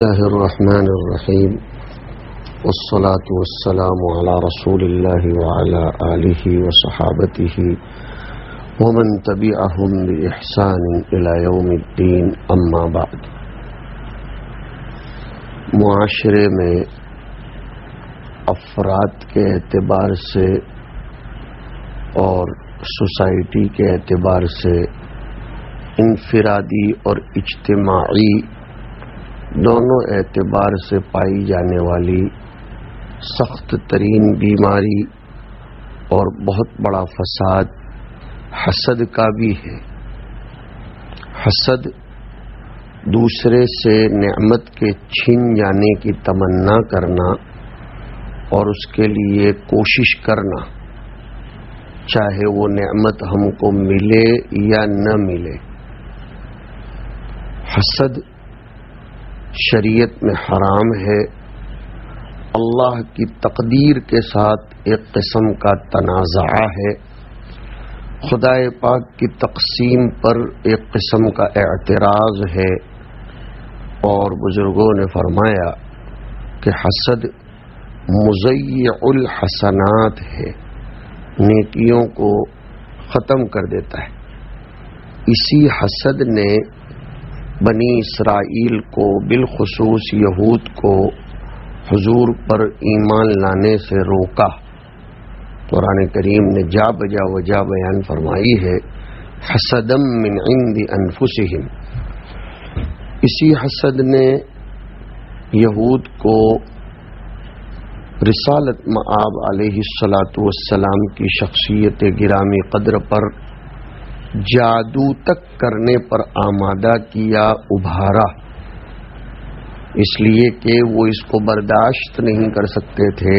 الله الرحمن الرحيم والصلاة والسلام على رسول الله وعلى آله وصحابته ومن تبعهم بإحسان إلى يوم الدين أما بعد. معاشرے میں افراد کے اعتبار سے اور سوسائٹی کے اعتبار سے انفرادی اور اجتماعی دونوں اعتبار سے پائی جانے والی سخت ترین بیماری اور بہت بڑا فساد حسد کا بھی ہے. حسد دوسرے سے نعمت کے چھین جانے کی تمنا کرنا اور اس کے لیے کوشش کرنا، چاہے وہ نعمت ہم کو ملے یا نہ ملے. حسد شریعت میں حرام ہے. اللہ کی تقدیر کے ساتھ ایک قسم کا تنازع ہے. خدائے پاک کی تقسیم پر ایک قسم کا اعتراض ہے. اور بزرگوں نے فرمایا کہ حسد مضیع الحسنات ہے، نیکیوں کو ختم کر دیتا ہے. اسی حسد نے بنی اسرائیل کو، بالخصوص یہود کو، حضور پر ایمان لانے سے روکا. قرآن کریم نے جا بجا وجہ بیان فرمائی ہے، حسدم من عند انفسہم. اسی حسد نے یہود کو رسالت مآب علیہ الصلاۃ والسلام کی شخصیت گرامی قدر پر جادو تک کرنے پر آمادہ کیا، ابھارا، اس لیے کہ وہ اس کو برداشت نہیں کر سکتے تھے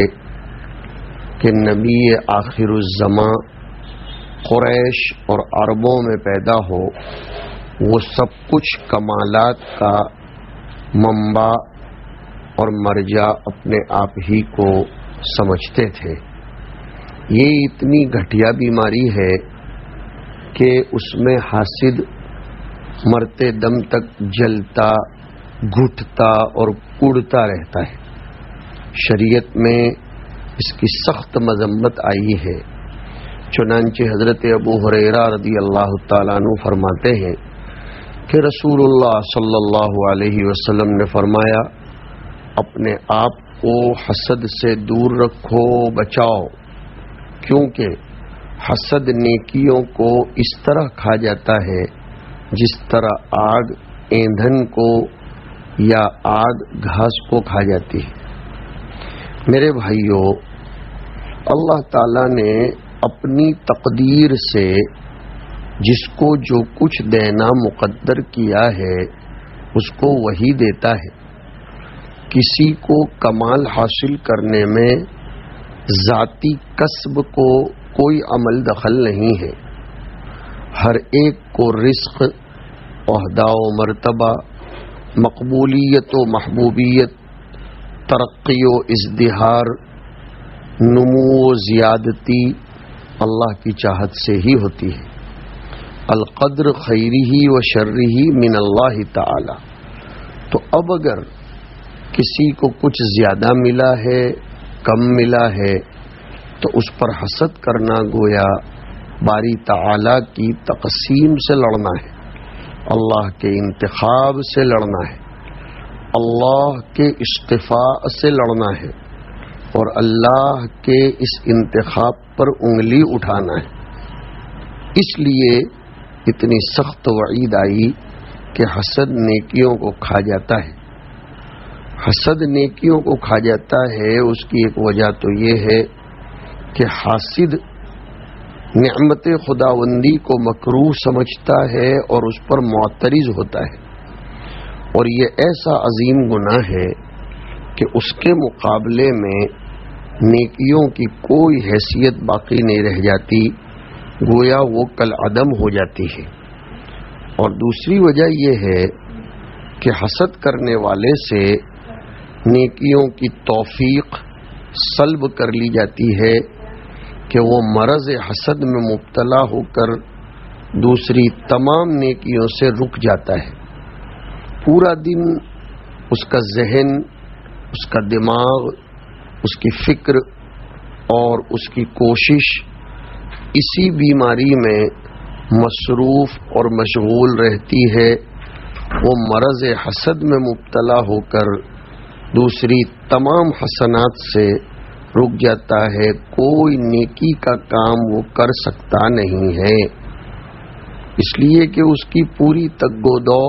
کہ نبی آخر الزماں قریش اور عربوں میں پیدا ہو. وہ سب کچھ کمالات کا منبع اور مرجع اپنے آپ ہی کو سمجھتے تھے. یہ اتنی گھٹیا بیماری ہے کہ اس میں حاسد مرتے دم تک جلتا، گھٹتا اور کڑتا رہتا ہے. شریعت میں اس کی سخت مذمت آئی ہے. چنانچہ حضرت ابو ہریرہ رضی اللہ تعالیٰ عنہ فرماتے ہیں کہ رسول اللہ صلی اللہ علیہ وسلم نے فرمایا، اپنے آپ کو حسد سے دور رکھو، بچاؤ، کیونکہ حسد نیکیوں کو اس طرح کھا جاتا ہے جس طرح آگ ایندھن کو یا آگ گھاس کو کھا جاتی ہے. میرے بھائیو، اللہ تعالی نے اپنی تقدیر سے جس کو جو کچھ دینا مقدر کیا ہے اس کو وہی دیتا ہے. کسی کو کمال حاصل کرنے میں ذاتی کسب کو کوئی عمل دخل نہیں ہے. ہر ایک کو رزق، عہدہ و مرتبہ، مقبولیت و محبوبیت، ترقی و ازدہار، نمو و زیادتی اللہ کی چاہت سے ہی ہوتی ہے. القدر خیرہ و شرہ من اللہ تعالی. تو اب اگر کسی کو کچھ زیادہ ملا ہے، کم ملا ہے، تو اس پر حسد کرنا گویا باری تعالی کی تقسیم سے لڑنا ہے، اللہ کے انتخاب سے لڑنا ہے، اللہ کے اصطفاء سے لڑنا ہے، اور اللہ کے اس انتخاب پر انگلی اٹھانا ہے. اس لیے اتنی سخت وعید آئی کہ حسد نیکیوں کو کھا جاتا ہے. حسد نیکیوں کو کھا جاتا ہے. اس کی ایک وجہ تو یہ ہے کہ حاسد نعمت خداوندی کو مکروہ سمجھتا ہے اور اس پر معترض ہوتا ہے. اور یہ ایسا عظیم گناہ ہے کہ اس کے مقابلے میں نیکیوں کی کوئی حیثیت باقی نہیں رہ جاتی، گویا وہ کل عدم ہو جاتی ہے. اور دوسری وجہ یہ ہے کہ حسد کرنے والے سے نیکیوں کی توفیق سلب کر لی جاتی ہے کہ وہ مرض حسد میں مبتلا ہو کر دوسری تمام نیکیوں سے رک جاتا ہے. پورا دن اس کا ذہن، اس کا دماغ، اس کی فکر اور اس کی کوشش اسی بیماری میں مصروف اور مشغول رہتی ہے، وہ مرض حسد میں مبتلا ہو کر دوسری تمام حسنات سے رک جاتا ہے، کوئی نیکی کا کام وہ کر سکتا نہیں ہے، اس لیے کہ اس کی پوری تگ و دو،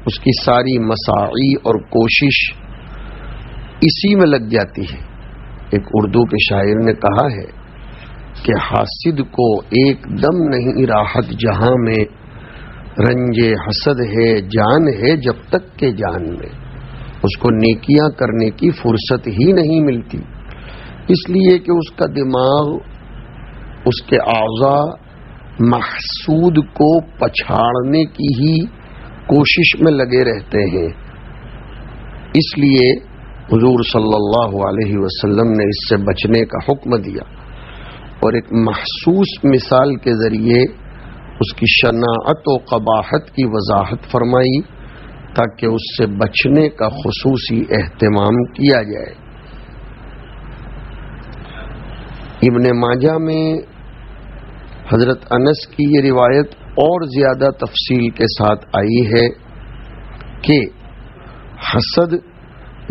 اس کی ساری مساعی اور کوشش اسی میں لگ جاتی ہے۔ ایک اردو کے شاعر نے کہا ہے کہ حاسد کو ایک دم نہیں راحت جہاں میں، رنج حسد ہے جان ہے جب تک کہ جان میں، اس کو نیکیاں کرنے کی فرصت ہی نہیں ملتی، اس لیے کہ اس کا دماغ، اس کے اعضاء محسود کو پچھاڑنے کی ہی کوشش میں لگے رہتے ہیں۔ اس لیے حضور صلی اللہ علیہ وسلم نے اس سے بچنے کا حکم دیا اور ایک محسوس مثال کے ذریعے اس کی شناعت و قباحت کی وضاحت فرمائی تاکہ اس سے بچنے کا خصوصی اہتمام کیا جائے۔ ابن ماجہ میں حضرت انس کی یہ روایت اور زیادہ تفصیل کے ساتھ آئی ہے کہ حسد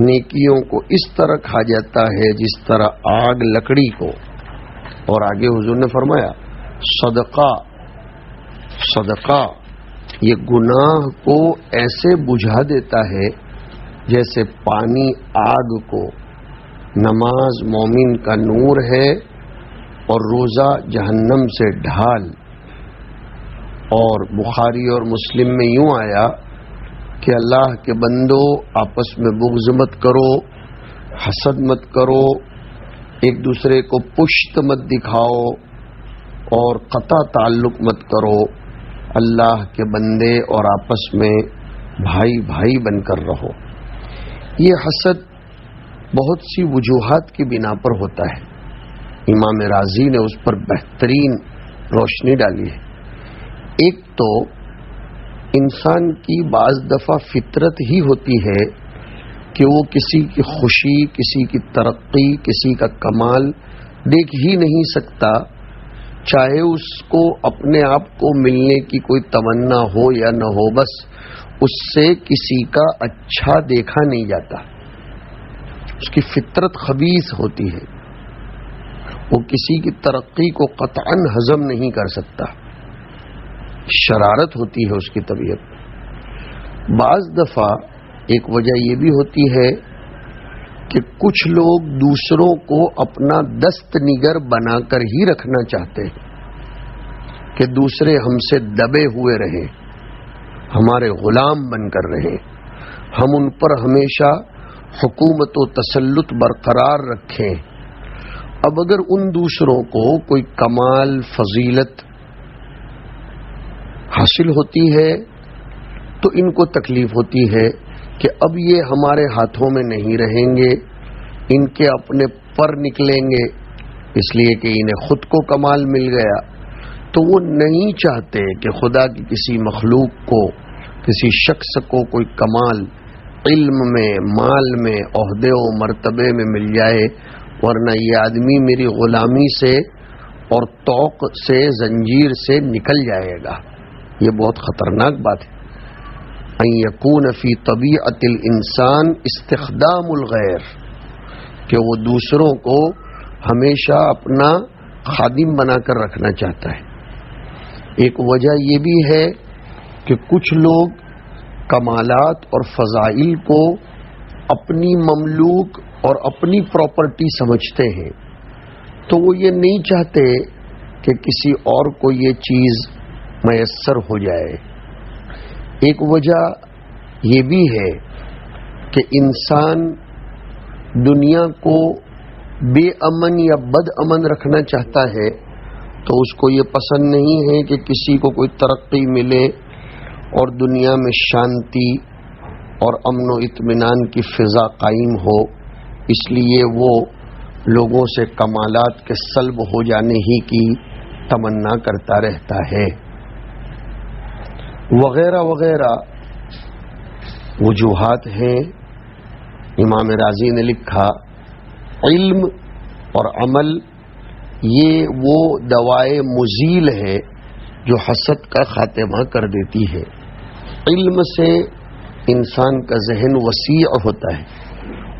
نیکیوں کو اس طرح کھا جاتا ہے جس طرح آگ لکڑی کو، اور آگے حضور نے فرمایا صدقہ یہ گناہ کو ایسے بجھا دیتا ہے جیسے پانی آگ کو، نماز مومن کا نور ہے اور روزہ جہنم سے ڈھال۔ اور بخاری اور مسلم میں یوں آیا کہ اللہ کے بندو آپس میں بغض مت کرو، حسد مت کرو، ایک دوسرے کو پشت مت دکھاؤ اور قطع تعلق مت کرو، اللہ کے بندے اور آپس میں بھائی بھائی بن کر رہو۔ یہ حسد بہت سی وجوہات کی بنا پر ہوتا ہے، امام رازی نے اس پر بہترین روشنی ڈالی ہے۔ ایک تو انسان کی بعض دفعہ فطرت ہی ہوتی ہے کہ وہ کسی کی خوشی، کسی کی ترقی، کسی کا کمال دیکھ ہی نہیں سکتا، چاہے اس کو اپنے آپ کو ملنے کی کوئی تمنا ہو یا نہ ہو، بس اس سے کسی کا اچھا دیکھا نہیں جاتا، اس کی فطرت خبیث ہوتی ہے، وہ کسی کی ترقی کو قطعاً ہضم نہیں کر سکتا، شرارت ہوتی ہے اس کی طبیعت۔ بعض دفعہ ایک وجہ یہ بھی ہوتی ہے کہ کچھ لوگ دوسروں کو اپنا دست نگر بنا کر ہی رکھنا چاہتے ہیں کہ دوسرے ہم سے دبے ہوئے رہیں، ہمارے غلام بن کر رہیں، ہم ان پر ہمیشہ حکومت و تسلط برقرار رکھیں۔ اب اگر ان دوسروں کو کوئی کمال، فضیلت حاصل ہوتی ہے تو ان کو تکلیف ہوتی ہے کہ اب یہ ہمارے ہاتھوں میں نہیں رہیں گے، ان کے اپنے پر نکلیں گے، اس لیے کہ انہیں خود کو کمال مل گیا، تو وہ نہیں چاہتے کہ خدا کی کسی مخلوق کو، کسی شخص کو کوئی کمال علم میں، مال میں، عہدے و مرتبے میں مل جائے، ورنہ یہ آدمی میری غلامی سے اور توق سے، زنجیر سے نکل جائے گا۔ یہ بہت خطرناک بات ہے۔ ان یکون فی طبیعت الانسان استخدام الغیر، کہ وہ دوسروں کو ہمیشہ اپنا خادم بنا کر رکھنا چاہتا ہے۔ ایک وجہ یہ بھی ہے کہ کچھ لوگ کمالات اور فضائل کو اپنی مملوک اور اپنی پراپرٹی سمجھتے ہیں، تو وہ یہ نہیں چاہتے کہ کسی اور کو یہ چیز میسر ہو جائے۔ ایک وجہ یہ بھی ہے کہ انسان دنیا کو بے امن یا بد امن رکھنا چاہتا ہے، تو اس کو یہ پسند نہیں ہے کہ کسی کو کوئی ترقی ملے اور دنیا میں شانتی اور امن و اطمینان کی فضا قائم ہو، اس لیے وہ لوگوں سے کمالات کے سلب ہو جانے ہی کی تمنا کرتا رہتا ہے، وغیرہ وغیرہ۔ وجوہات ہیں. امام رازی نے لکھا علم اور عمل یہ وہ دوائے مزیل ہے جو حسد کا خاتمہ کر دیتی ہے. علم سے انسان کا ذہن وسیع ہوتا ہے،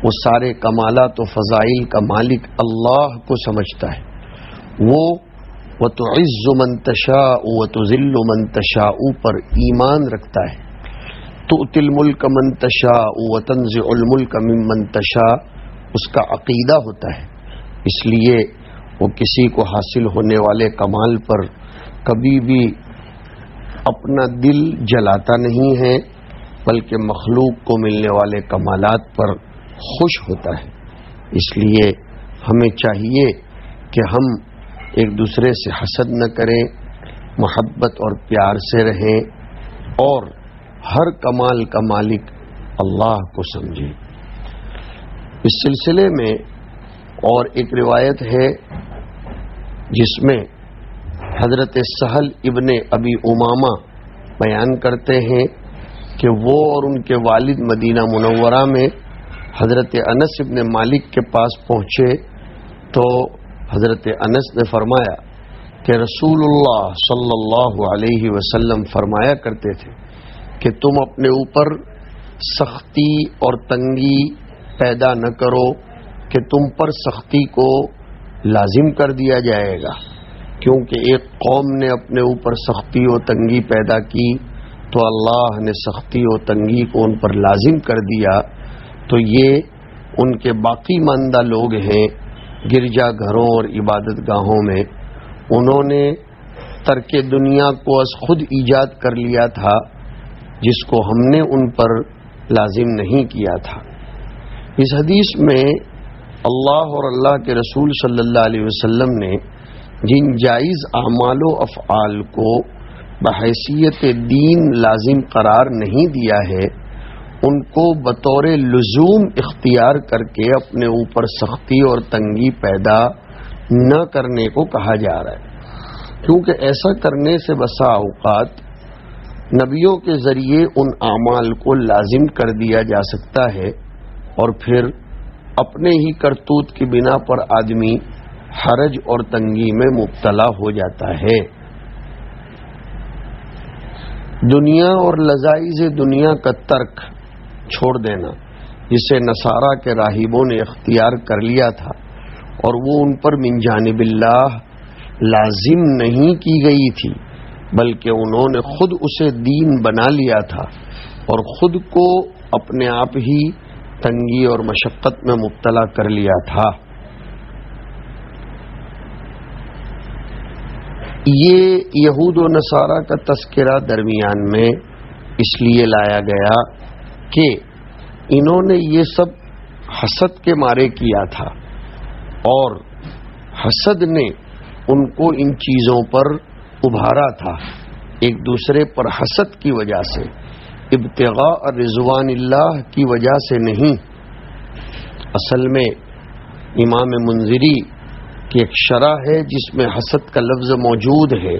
وہ سارے کمالات و فضائل کا مالک اللہ کو سمجھتا ہے. وہ وَتُعِزُّ مَن تَشَاءُ وَتُذِلُّ مَن تَشَاءُ پر ایمان رکھتا ہے. تُؤْتِي الْمُلْكَ مَن تَشَاءُ وَتَنزِعُ الْمُلْكَ مِمَّن تَشَاءُ اس کا عقیدہ ہوتا ہے. اس لیے وہ کسی کو حاصل ہونے والے کمال پر کبھی بھی اپنا دل جلاتا نہیں ہے، بلکہ مخلوق کو ملنے والے کمالات پر خوش ہوتا ہے. اس لیے ہمیں چاہیے کہ ہم ایک دوسرے سے حسد نہ کریں، محبت اور پیار سے رہیں اور ہر کمال کا مالک اللہ کو سمجھیں. اس سلسلے میں اور ایک روایت ہے جس میں حضرت سہل ابن ابی امامہ بیان کرتے ہیں کہ وہ اور ان کے والد مدینہ منورہ میں حضرت انس ابن مالک کے پاس پہنچے تو حضرت انس نے فرمایا کہ رسول اللہ صلی اللہ علیہ وسلم فرمایا کرتے تھے کہ تم اپنے اوپر سختی اور تنگی پیدا نہ کرو کہ تم پر سختی کو لازم کر دیا جائے گا، کیونکہ ایک قوم نے اپنے اوپر سختی و تنگی پیدا کی تو اللہ نے سختی و تنگی کو ان پر لازم کر دیا. تو یہ ان کے باقی ماندہ لوگ ہیں گرجا گھروں اور عبادت گاہوں میں، انہوں نے ترک دنیا کو از خود ایجاد کر لیا تھا جس کو ہم نے ان پر لازم نہیں کیا تھا. اس حدیث میں اللہ اور اللہ کے رسول صلی اللہ علیہ وسلم نے جن جائز اعمال و افعال کو بحیثیت دین لازم قرار نہیں دیا ہے ان کو بطور لزوم اختیار کر کے اپنے اوپر سختی اور تنگی پیدا نہ کرنے کو کہا جا رہا ہے، کیونکہ ایسا کرنے سے بسا اوقات نبیوں کے ذریعے ان اعمال کو لازم کر دیا جا سکتا ہے اور پھر اپنے ہی کرتوت کی بنا پر آدمی حرج اور تنگی میں مبتلا ہو جاتا ہے. دنیا اور لذائذ دنیا کا ترک چھوڑ دینا جسے نصارہ کے راہبوں نے اختیار کر لیا تھا اور وہ ان پر من جانب اللہ لازم نہیں کی گئی تھی بلکہ انہوں نے خود اسے دین بنا لیا تھا اور خود کو اپنے آپ ہی تنگی اور مشقت میں مبتلا کر لیا تھا. یہ یہود و نصارہ کا تذکرہ درمیان میں اس لیے لایا گیا کہ انہوں نے یہ سب حسد کے مارے کیا تھا اور حسد نے ان کو ان چیزوں پر ابھارا تھا، ایک دوسرے پر حسد کی وجہ سے، ابتغاء رضوان اللہ کی وجہ سے نہیں. اصل میں امام منذری کی ایک شرح ہے جس میں حسد کا لفظ موجود ہے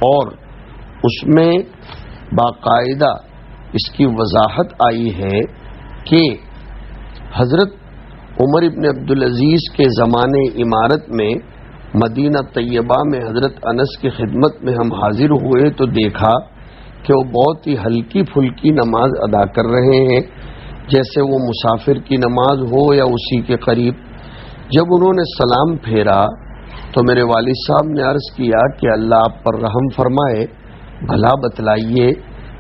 اور اس میں باقاعدہ اس کی وضاحت آئی ہے کہ حضرت عمر ابن عبدالعزیز کے زمانے امارت میں مدینہ طیبہ میں حضرت انس کی خدمت میں ہم حاضر ہوئے تو دیکھا کہ وہ بہت ہی ہلکی پھلکی نماز ادا کر رہے ہیں جیسے وہ مسافر کی نماز ہو یا اسی کے قریب. جب انہوں نے سلام پھیرا تو میرے والد صاحب نے عرض کیا کہ اللہ آپ پر رحم فرمائے، بھلا بتلائیے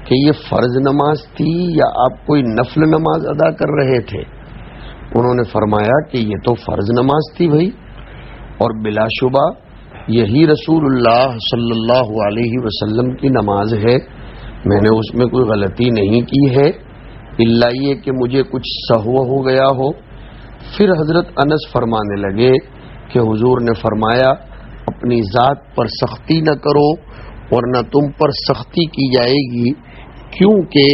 کہ یہ فرض نماز تھی یا آپ کوئی نفل نماز ادا کر رہے تھے؟ انہوں نے فرمایا کہ یہ تو فرض نماز تھی بھائی، اور بلا شبہ یہی رسول اللہ صلی اللہ علیہ وسلم کی نماز ہے، میں نے اس میں کوئی غلطی نہیں کی ہے، الا یہ کہ مجھے کچھ سہو ہو گیا ہو. پھر حضرت انس فرمانے لگے کہ حضور نے فرمایا اپنی ذات پر سختی نہ کرو ورنہ تم پر سختی کی جائے گی، کیونکہ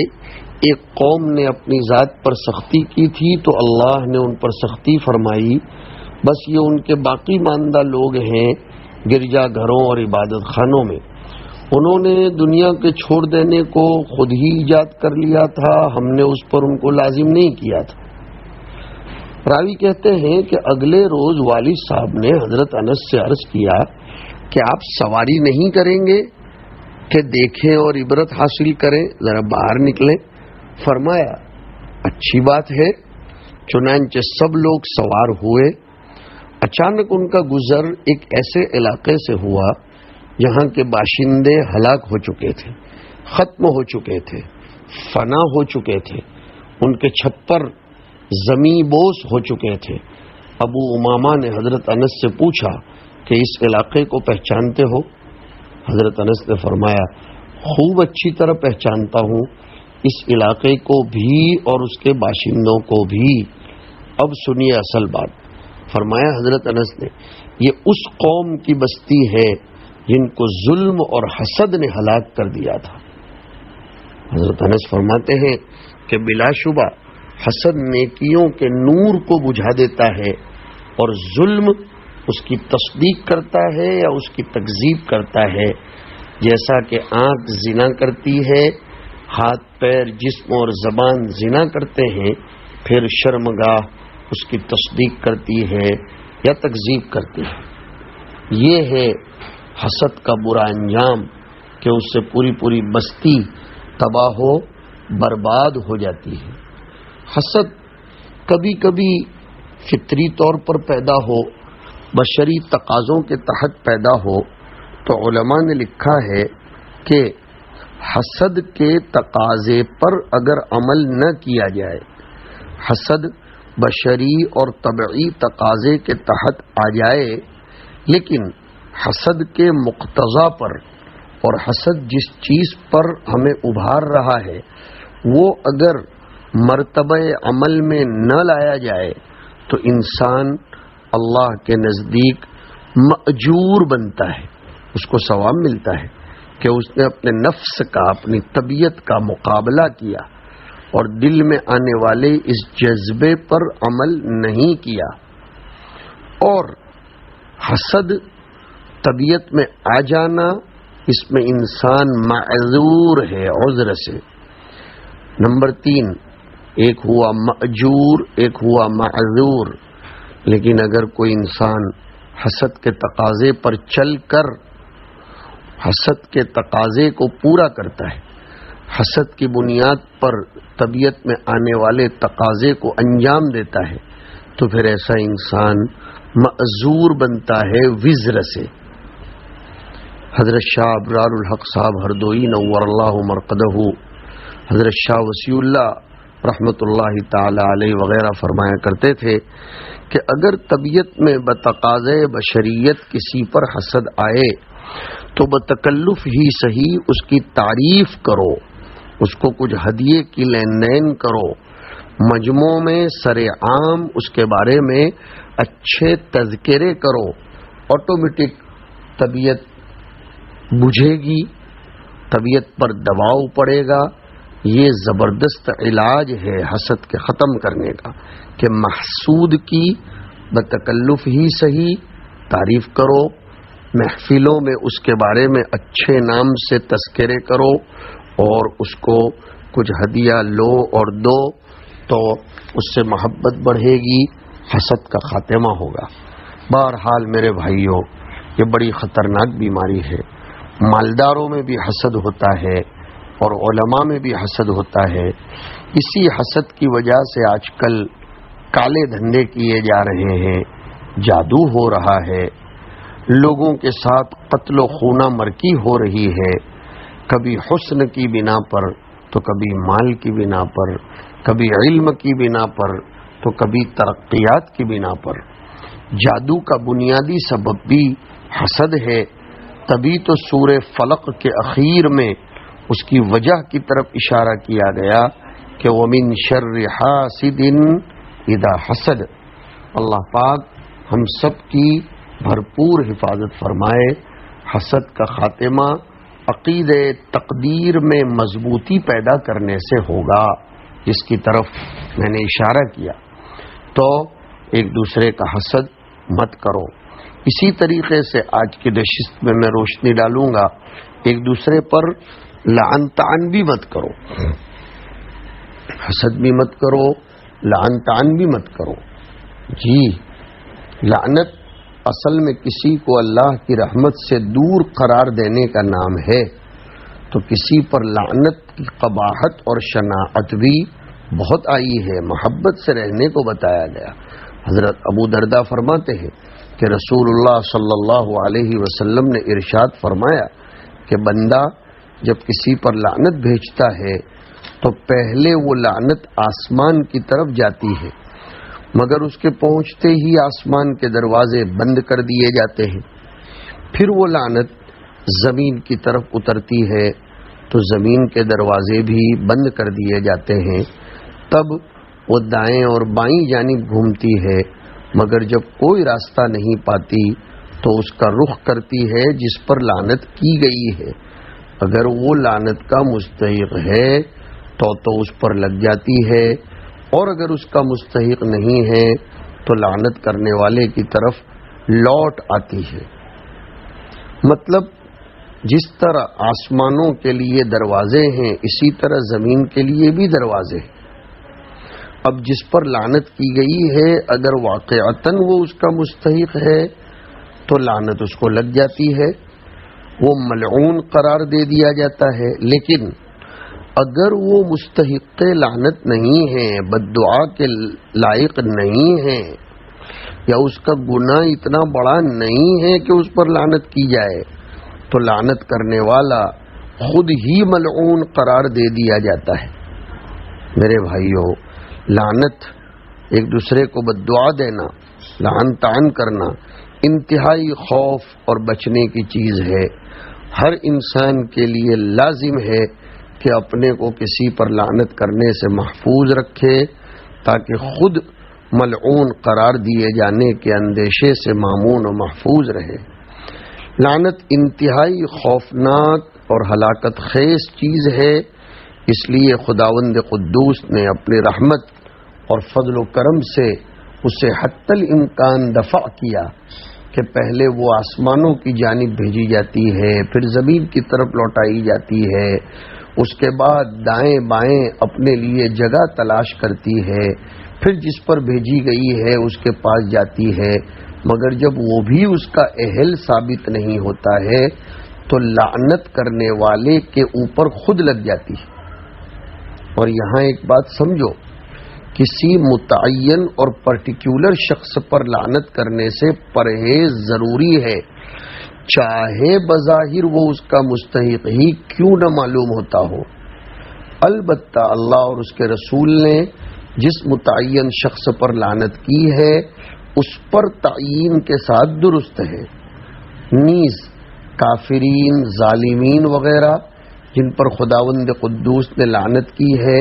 ایک قوم نے اپنی ذات پر سختی کی تھی تو اللہ نے ان پر سختی فرمائی. بس یہ ان کے باقی ماندہ لوگ ہیں گرجا گھروں اور عبادت خانوں میں، انہوں نے دنیا کے چھوڑ دینے کو خود ہی ایجاد کر لیا تھا، ہم نے اس پر ان کو لازم نہیں کیا تھا۔ راوی کہتے ہیں کہ اگلے روز والد صاحب نے حضرت انس سے عرض کیا کہ آپ سواری نہیں کریں گے کہ دیکھیں اور عبرت حاصل کریں، ذرا باہر نکلیں۔ فرمایا اچھی بات ہے۔ چنانچہ سب لوگ سوار ہوئے۔ اچانک ان کا گزر ایک ایسے علاقے سے ہوا جہاں کے باشندے ہلاک ہو چکے تھے، ختم ہو چکے تھے، فنا ہو چکے تھے، ان کے چھپر زمیں بوس ہو چکے تھے۔ ابو امامہ نے حضرت انس سے پوچھا کہ اس علاقے کو پہچانتے ہو؟ حضرت انس نے فرمایا خوب اچھی طرح پہچانتا ہوں اس علاقے کو بھی اور اس کے باشندوں کو بھی۔ اب سنیے اصل بات۔ فرمایا حضرت انس نے یہ اس قوم کی بستی ہے جن کو ظلم اور حسد نے ہلاک کر دیا تھا۔ حضرت انس فرماتے ہیں کہ بلا شبہ حسد نیکیوں کے نور کو بجھا دیتا ہے اور ظلم اس کی تصدیق کرتا ہے یا اس کی تکذیب کرتا ہے۔ جیسا کہ آنکھ زنا کرتی ہے، ہاتھ پیر جسم اور زبان زنا کرتے ہیں، پھر شرمگاہ اس کی تصدیق کرتی ہے یا تکذیب کرتی ہے۔ یہ ہے حسد کا برا انجام کہ اس سے پوری پوری بستی تباہ و برباد ہو جاتی ہے۔ حسد کبھی کبھی فطری طور پر پیدا ہو، بشری تقاضوں کے تحت پیدا ہو، تو علماء نے لکھا ہے کہ حسد کے تقاضے پر اگر عمل نہ کیا جائے، حسد بشری اور طبعی تقاضے کے تحت آ جائے، لیکن حسد کے مقتضا پر اور حسد جس چیز پر ہمیں ابھار رہا ہے وہ اگر مرتبہ عمل میں نہ لایا جائے تو انسان اللہ کے نزدیک مأجور بنتا ہے، اس کو ثواب ملتا ہے کہ اس نے اپنے نفس کا، اپنی طبیعت کا مقابلہ کیا اور دل میں آنے والے اس جذبے پر عمل نہیں کیا۔ اور حسد طبیعت میں آ جانا، اس میں انسان معذور ہے عذر سے۔ نمبر 3، ایک ہوا مأجور، ایک ہوا معذور۔ لیکن اگر کوئی انسان حسد کے تقاضے پر چل کر حسد کے تقاضے کو پورا کرتا ہے، حسد کی بنیاد پر طبیعت میں آنے والے تقاضے کو انجام دیتا ہے، تو پھر ایسا انسان معذور بنتا ہے وزر سے۔ حضرت شاہ ابرار الحق صاحب ہردوئی نور اللہ مرقدہ، حضرت شاہ وسیع اللہ رحمۃ اللہ تعالی علیہ وغیرہ فرمایا کرتے تھے کہ اگر طبیعت میں بتقاضے بشریت کسی پر حسد آئے تو بتکلف ہی صحیح اس کی تعریف کرو، اس کو کچھ ہدیے کی لین دین کرو، مجموع میں سر عام اس کے بارے میں اچھے تذکرے کرو، آٹومیٹک طبیعت بجھے گی، طبیعت پر دباؤ پڑے گا۔ یہ زبردست علاج ہے حسد کے ختم کرنے کا کہ محسود کی بتکلف ہی صحیح تعریف کرو، محفلوں میں اس کے بارے میں اچھے نام سے تذکرے کرو اور اس کو کچھ ہدیہ لو اور دو، تو اس سے محبت بڑھے گی، حسد کا خاتمہ ہوگا۔ بہرحال میرے بھائیوں، یہ بڑی خطرناک بیماری ہے۔ مالداروں میں بھی حسد ہوتا ہے اور علماء میں بھی حسد ہوتا ہے۔ اسی حسد کی وجہ سے آج کل کالے دھندے کیے جا رہے ہیں، جادو ہو رہا ہے، لوگوں کے ساتھ قتل و خونہ مرکی ہو رہی ہے، کبھی حسن کی بنا پر تو کبھی مال کی بنا پر، کبھی علم کی بنا پر تو کبھی ترقیات کی بنا پر۔ جادو کا بنیادی سبب بھی حسد ہے، تبھی تو سورہ فلق کے اخیر میں اس کی وجہ کی طرف اشارہ کیا گیا کہ وَمِن شَرِّ حَاسِدٍ اِذَا حَسَدَ۔ اللہ پاک ہم سب کی بھرپور حفاظت فرمائے۔ حسد کا خاتمہ عقیدہ تقدیر میں مضبوطی پیدا کرنے سے ہوگا، جس کی طرف میں نے اشارہ کیا۔ تو ایک دوسرے کا حسد مت کرو، اسی طریقے سے آج کی نشست میں روشنی ڈالوں گا، ایک دوسرے پر لعن طعن بھی مت کرو، حسد بھی مت کرو، لعن طعن بھی مت کرو۔ جی لعنت اصل میں کسی کو اللہ کی رحمت سے دور قرار دینے کا نام ہے، تو کسی پر لعنت کی قباحت اور شناعت بھی بہت آئی ہے، محبت سے رہنے کو بتایا گیا۔ حضرت ابو درداء فرماتے ہیں کہ رسول اللہ صلی اللہ علیہ وسلم نے ارشاد فرمایا کہ بندہ جب کسی پر لعنت بھیجتا ہے تو پہلے وہ لعنت آسمان کی طرف جاتی ہے، مگر اس کے پہنچتے ہی آسمان کے دروازے بند کر دیے جاتے ہیں، پھر وہ لعنت زمین کی طرف اترتی ہے تو زمین کے دروازے بھی بند کر دیے جاتے ہیں، تب وہ دائیں اور بائیں جانب گھومتی ہے، مگر جب کوئی راستہ نہیں پاتی تو اس کا رخ کرتی ہے جس پر لعنت کی گئی ہے، اگر وہ لعنت کا مستحق ہے تو اس پر لگ جاتی ہے، اور اگر اس کا مستحق نہیں ہے تو لعنت کرنے والے کی طرف لوٹ آتی ہے۔ مطلب جس طرح آسمانوں کے لیے دروازے ہیں اسی طرح زمین کے لیے بھی دروازے ہیں۔ اب جس پر لعنت کی گئی ہے اگر واقعتاً وہ اس کا مستحق ہے تو لعنت اس کو لگ جاتی ہے، وہ ملعون قرار دے دیا جاتا ہے، لیکن اگر وہ مستحق لعنت نہیں ہے، بددعا کے لائق نہیں ہے، یا اس کا گناہ اتنا بڑا نہیں ہے کہ اس پر لعنت کی جائے، تو لعنت کرنے والا خود ہی ملعون قرار دے دیا جاتا ہے۔ میرے بھائیو، لعنت، ایک دوسرے کو بددعا دینا، لعن طعن کرنا انتہائی خوف اور بچنے کی چیز ہے۔ ہر انسان کے لیے لازم ہے کہ اپنے کو کسی پر لعنت کرنے سے محفوظ رکھے تاکہ خود ملعون قرار دیے جانے کے اندیشے سے مامون و محفوظ رہے۔ لعنت انتہائی خوفناک اور ہلاکت خیز چیز ہے، اس لیے خداوند قدوس نے اپنی رحمت اور فضل و کرم سے اسے حتی الامکان دفع کیا کہ پہلے وہ آسمانوں کی جانب بھیجی جاتی ہے، پھر زمین کی طرف لوٹائی جاتی ہے، اس کے بعد دائیں بائیں اپنے لیے جگہ تلاش کرتی ہے، پھر جس پر بھیجی گئی ہے اس کے پاس جاتی ہے، مگر جب وہ بھی اس کا اہل ثابت نہیں ہوتا ہے تو لعنت کرنے والے کے اوپر خود لگ جاتی ہے۔ اور یہاں ایک بات سمجھو، کسی متعین اور پرٹیکولر شخص پر لعنت کرنے سے پرہیز ضروری ہے، چاہے بظاہر وہ اس کا مستحق ہی کیوں نہ معلوم ہوتا ہو۔ البتہ اللہ اور اس کے رسول نے جس متعین شخص پر لعنت کی ہے اس پر تعیین کے ساتھ درست ہے، نیز کافرین، ظالمین وغیرہ جن پر خداوند قدوس نے لعنت کی ہے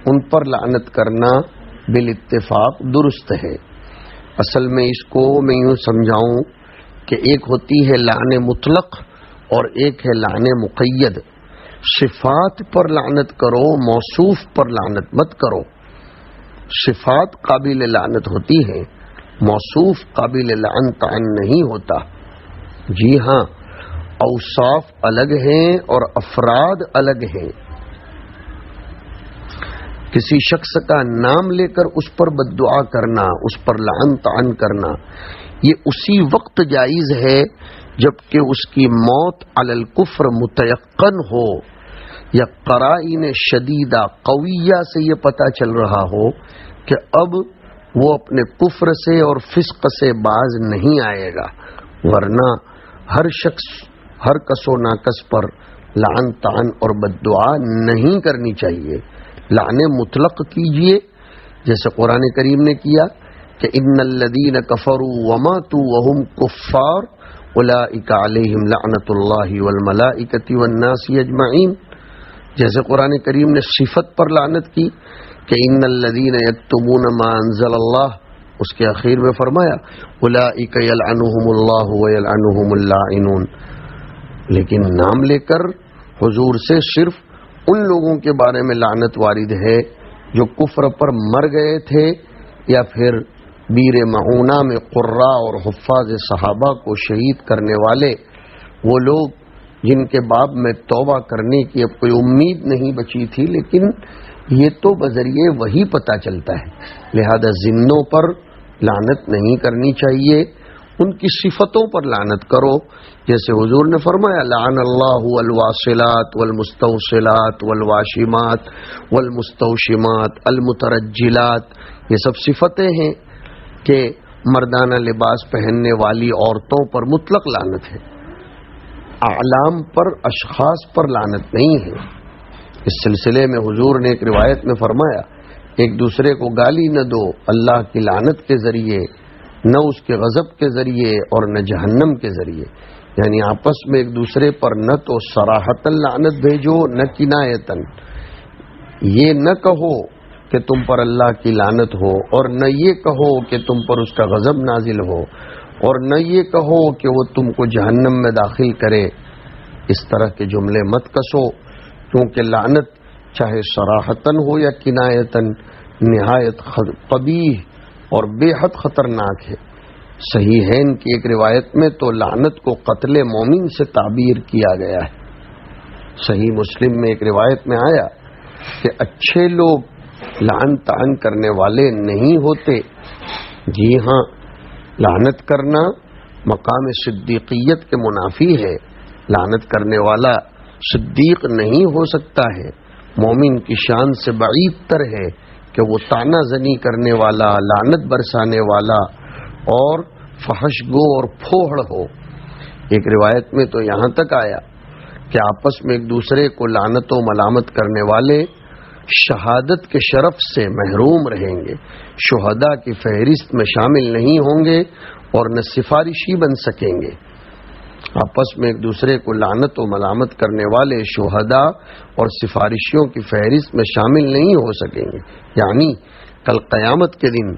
ان پر لعنت کرنا بالاتفاق درست ہے۔ اصل میں اس کو میں یوں سمجھاؤں کہ ایک ہوتی ہے لعن مطلق اور ایک ہے لعن مقید۔ صفات پر لعنت کرو، موصوف پر لعنت مت کرو۔ صفات قابل لعنت ہوتی ہے، موصوف قابل لعن طعن نہیں ہوتا۔ جی ہاں، اوصاف الگ ہیں اور افراد الگ ہیں۔ کسی شخص کا نام لے کر اس پر بددعا کرنا، اس پر لعن طعن کرنا، یہ اسی وقت جائز ہے جبکہ اس کی موت علی الکفر متیقن ہو یا قرائن شدیدہ قویہ سے یہ پتہ چل رہا ہو کہ اب وہ اپنے کفر سے اور فسق سے باز نہیں آئے گا، ورنہ ہر شخص ہر کس و ناکس پر لعن طعن اور بددعا نہیں کرنی چاہیے۔ لعن مطلق کیجئے جیسے قرآن کریم نے کیا کہ ان الذین کفروا وماتوا وهم کفار اولئک علیہم لعنت اللہ والملائکۃ والناس اجمعین، جیسے قرآن کریم نے صفت پر لعنت کی کہ ان الذین یکتمون ما انزل اللہ، اس کے اخیر میں فرمایا اولئک یلعنهم اللہ ویلعنهم اللاعنون، لیکن نام لے کر حضور سے صرف ان لوگوں کے بارے میں لعنت وارد ہے جو کفر پر مر گئے تھے یا پھر بیر معونہ میں قراء اور حفاظ صحابہ کو شہید کرنے والے وہ لوگ جن کے باب میں توبہ کرنے کی اب کوئی امید نہیں بچی تھی، لیکن یہ تو بذریعے وہی پتہ چلتا ہے، لہذا زندوں پر لعنت نہیں کرنی چاہیے، ان کی صفتوں پر لعنت کرو، جیسے حضور نے فرمایا لعن اللہ الواصلات والمستوصلات والواشمات والمستوشمات المترجلات، یہ سب صفتیں ہیں کہ مردانہ لباس پہننے والی عورتوں پر مطلق لعنت ہے، اعلام پر، اشخاص پر لعنت نہیں ہے۔ اس سلسلے میں حضور نے ایک روایت میں فرمایا ایک دوسرے کو گالی نہ دو اللہ کی لعنت کے ذریعے، نہ اس کے غضب کے ذریعے اور نہ جہنم کے ذریعے، یعنی آپس میں ایک دوسرے پر نہ تو صراحتاً لعنت بھیجو نہ کنایتاً، یہ نہ کہو کہ تم پر اللہ کی لعنت ہو اور نہ یہ کہو کہ تم پر اس کا غضب نازل ہو اور نہ یہ کہو کہ وہ تم کو جہنم میں داخل کرے، اس طرح کے جملے مت کسو، کیونکہ لعنت چاہے صراحتاً ہو یا کنایتاً نہایت قبیح اور بے حد خطرناک ہے۔ صحیحین کی ایک روایت میں تو لعنت کو قتل مومن سے تعبیر کیا گیا ہے۔ صحیح مسلم میں ایک روایت میں آیا کہ اچھے لوگ لعن طعن کرنے والے نہیں ہوتے۔ جی ہاں، لعنت کرنا مقام صدیقیت کے منافی ہے، لعنت کرنے والا صدیق نہیں ہو سکتا ہے، مومن کی شان سے بعید تر ہے کہ وہ طعنہ زنی کرنے والا، لعنت برسانے والا اور فحش گو اور پھوڑ ہو۔ ایک روایت میں تو یہاں تک آیا کہ آپس میں ایک دوسرے کو لعنت و ملامت کرنے والے شہادت کے شرف سے محروم رہیں گے، شہداء کی فہرست میں شامل نہیں ہوں گے اور نہ سفارشی بن سکیں گے۔ آپس میں ایک دوسرے کو لعنت و ملامت کرنے والے شہداء اور سفارشیوں کی فہرست میں شامل نہیں ہو سکیں گے، یعنی کل قیامت کے دن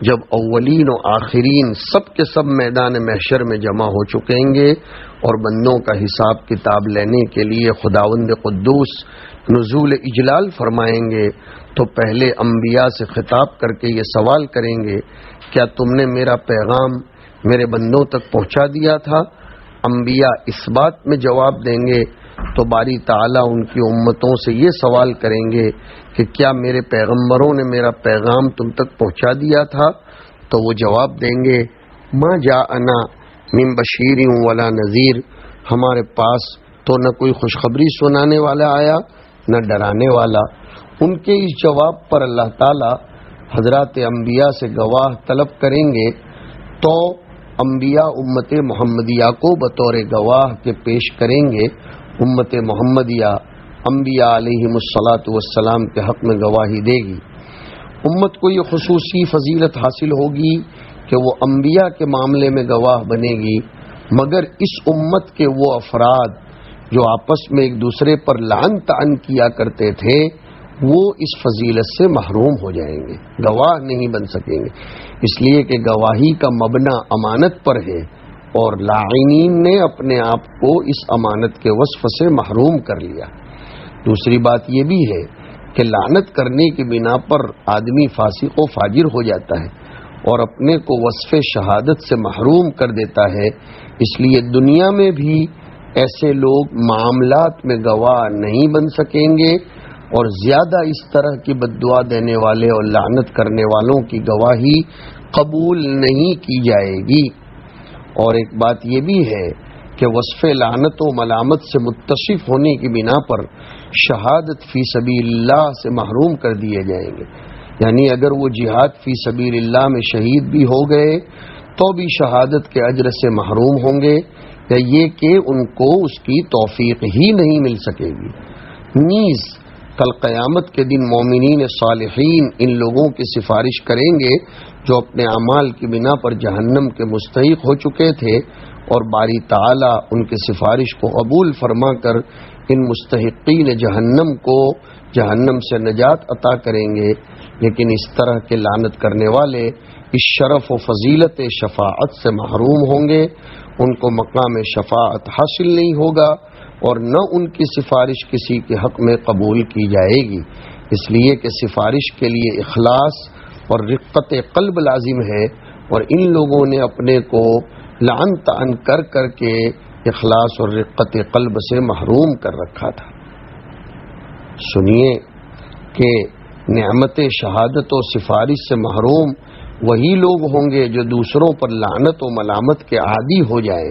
جب اولین و آخرین سب کے سب میدان محشر میں جمع ہو چکیں گے اور بندوں کا حساب کتاب لینے کے لیے خداوند قدوس نزول اجلال فرمائیں گے تو پہلے انبیاء سے خطاب کر کے یہ سوال کریں گے، کیا تم نے میرا پیغام میرے بندوں تک پہنچا دیا تھا؟ انبیاء اس بات میں جواب دیں گے تو باری تعالیٰ ان کی امتوں سے یہ سوال کریں گے کہ کیا میرے پیغمبروں نے میرا پیغام تم تک پہنچا دیا تھا؟ تو وہ جواب دیں گے ما جاءنا من بشیر ولا نذیر، ہمارے پاس تو نہ کوئی خوشخبری سنانے والا آیا نہ ڈرانے والا۔ ان کے اس جواب پر اللہ تعالی حضرات انبیاء سے گواہ طلب کریں گے تو انبیاء امت محمدیہ کو بطور گواہ کے پیش کریں گے۔ امت محمدیہ انبیاء علیہم الصلاۃ والسلام کے حق میں گواہی دے گی۔ امت کو یہ خصوصی فضیلت حاصل ہوگی کہ وہ انبیاء کے معاملے میں گواہ بنے گی، مگر اس امت کے وہ افراد جو آپس میں ایک دوسرے پر لعن طعن کیا کرتے تھے وہ اس فضیلت سے محروم ہو جائیں گے، گواہ نہیں بن سکیں گے، اس لیے کہ گواہی کا مبنی امانت پر ہے اور لاعنین نے اپنے آپ کو اس امانت کے وصف سے محروم کر لیا۔ دوسری بات یہ بھی ہے کہ لعنت کرنے کی بنا پر آدمی فاسق و فاجر ہو جاتا ہے اور اپنے کو وصف شہادت سے محروم کر دیتا ہے، اس لیے دنیا میں بھی ایسے لوگ معاملات میں گواہ نہیں بن سکیں گے اور زیادہ اس طرح کی بددعا دینے والے اور لعنت کرنے والوں کی گواہی قبول نہیں کی جائے گی۔ اور ایک بات یہ بھی ہے کہ وصف لعنت و ملامت سے متصف ہونے کی بنا پر شہادت فی سبیل اللہ سے محروم کر دیے جائیں گے، یعنی اگر وہ جہاد فی سبیل اللہ میں شہید بھی ہو گئے تو بھی شہادت کے اجر سے محروم ہوں گے، یا یہ کہ ان کو اس کی توفیق ہی نہیں مل سکے گی۔ نیز کل قیامت کے دن مومنین صالحین ان لوگوں کی سفارش کریں گے جو اپنے اعمال کی بنا پر جہنم کے مستحق ہو چکے تھے، اور باری تعالی ان کی سفارش کو قبول فرما کر ان مستحقین جہنم کو جہنم سے نجات عطا کریں گے۔ لیکن اس طرح کے لعنت کرنے والے اس شرف و فضیلت شفاعت سے محروم ہوں گے، ان کو مقام شفاعت حاصل نہیں ہوگا اور نہ ان کی سفارش کسی کے حق میں قبول کی جائے گی، اس لیے کہ سفارش کے لیے اخلاص اور رقت قلب لازم ہے، اور ان لوگوں نے اپنے کو لعن طعن کر کر کے اخلاص اور رقت قلب سے محروم کر رکھا تھا۔ سنیے کہ نعمت شہادت و سفارش سے محروم وہی لوگ ہوں گے جو دوسروں پر لعنت و ملامت کے عادی ہو جائیں،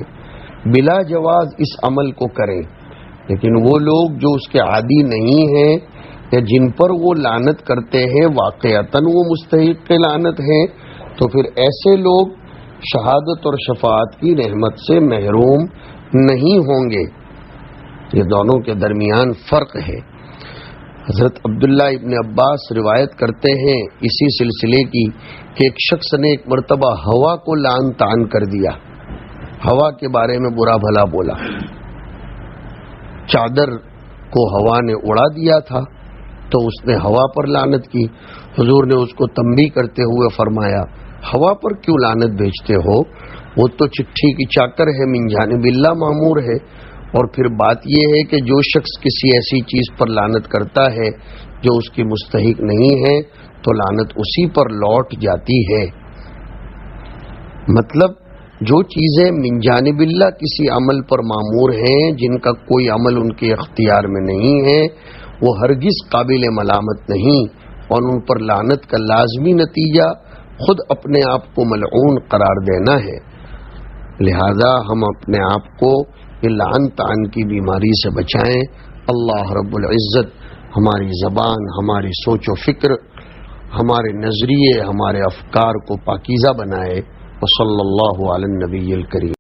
بلا جواز اس عمل کو کریں، لیکن وہ لوگ جو اس کے عادی نہیں ہیں یا جن پر وہ لعنت کرتے ہیں واقعتاً وہ مستحق لعنت ہیں، تو پھر ایسے لوگ شہادت اور شفاعت کی رحمت سے محروم نہیں ہوں گے۔ یہ دونوں کے درمیان فرق ہے۔ حضرت عبداللہ ابن عباس روایت کرتے ہیں اسی سلسلے کی کہ ایک شخص نے ایک مرتبہ ہوا کو لعن طعن کر دیا، ہوا کے بارے میں برا بھلا بولا، چادر کو ہوا نے اڑا دیا تھا تو اس نے ہوا پر لعنت کی۔ حضور نے اس کو تنبیہ کرتے ہوئے فرمایا، ہوا پر کیوں لعنت بھیجتے ہو؟ وہ تو چٹھی کی چاکر ہے، من جانب اللہ مامور ہے۔ اور پھر بات یہ ہے کہ جو شخص کسی ایسی چیز پر لعنت کرتا ہے جو اس کی مستحق نہیں ہے تو لعنت اسی پر لوٹ جاتی ہے۔ مطلب جو چیزیں من جانب اللہ کسی عمل پر مامور ہیں، جن کا کوئی عمل ان کے اختیار میں نہیں ہے، وہ ہرگز قابل ملامت نہیں، اور ان پر لعنت کا لازمی نتیجہ خود اپنے آپ کو ملعون قرار دینا ہے۔ لہذا ہم اپنے آپ کو لعن طعن کی بیماری سے بچائیں۔ اللہ رب العزت ہماری زبان، ہماری سوچ و فکر، ہمارے نظریے، ہمارے افکار کو پاکیزہ بنائے۔ وصلی اللہ علی النبی الکریم۔